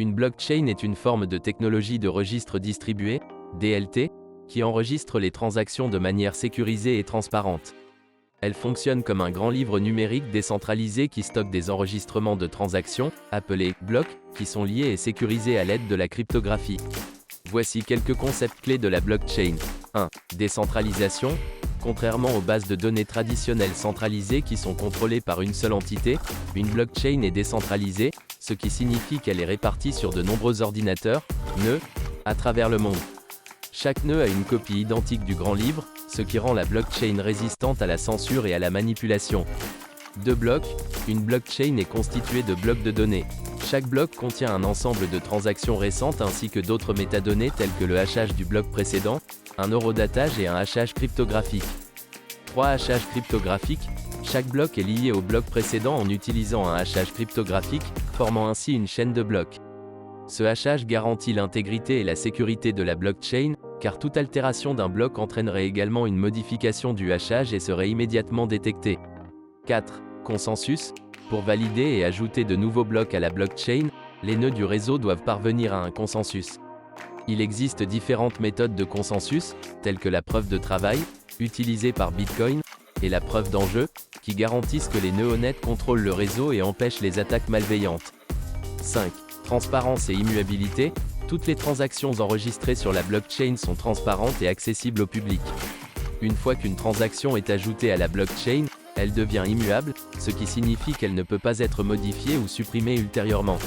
Une blockchain est une forme de technologie de registre distribué, DLT, qui enregistre les transactions de manière sécurisée et transparente. Elle fonctionne comme un grand livre numérique décentralisé qui stocke des enregistrements de transactions, appelés blocs, qui sont liés et sécurisés à l'aide de la cryptographie. Voici quelques concepts clés de la blockchain. 1. Décentralisation. Contrairement aux bases de données traditionnelles centralisées qui sont contrôlées par une seule entité, une blockchain est décentralisée, ce qui signifie qu'elle est répartie sur de nombreux ordinateurs, nœuds, à travers le monde. Chaque nœud a une copie identique du grand livre, ce qui rend la blockchain résistante à la censure et à la manipulation. 2 blocs. Une blockchain est constituée de blocs de données. Chaque bloc contient un ensemble de transactions récentes ainsi que d'autres métadonnées telles que le hachage du bloc précédent, un horodatage et un hachage cryptographique. 3 hachages cryptographiques. Chaque bloc est lié au bloc précédent en utilisant un hachage cryptographique, formant ainsi une chaîne de blocs. Ce hachage garantit l'intégrité et la sécurité de la blockchain, car toute altération d'un bloc entraînerait également une modification du hachage et serait immédiatement détectée. 4. Consensus. Pour valider et ajouter de nouveaux blocs à la blockchain, les nœuds du réseau doivent parvenir à un consensus. Il existe différentes méthodes de consensus, telles que la preuve de travail, utilisée par Bitcoin, et la preuve d'enjeu, qui garantissent que les nœuds honnêtes contrôlent le réseau et empêchent les attaques malveillantes. 5. Transparence et immuabilité. Toutes les transactions enregistrées sur la blockchain sont transparentes et accessibles au public. Une fois qu'une transaction est ajoutée à la blockchain, elle devient immuable, ce qui signifie qu'elle ne peut pas être modifiée ou supprimée ultérieurement.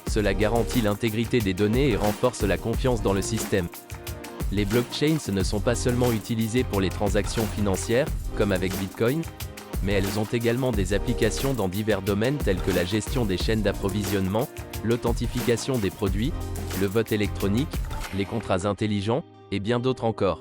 Cela garantit l'intégrité des données et renforce la confiance dans le système. Les blockchains ne sont pas seulement utilisées pour les transactions financières, comme avec Bitcoin, mais elles ont également des applications dans divers domaines tels que la gestion des chaînes d'approvisionnement, l'authentification des produits, le vote électronique, les contrats intelligents, et bien d'autres encore.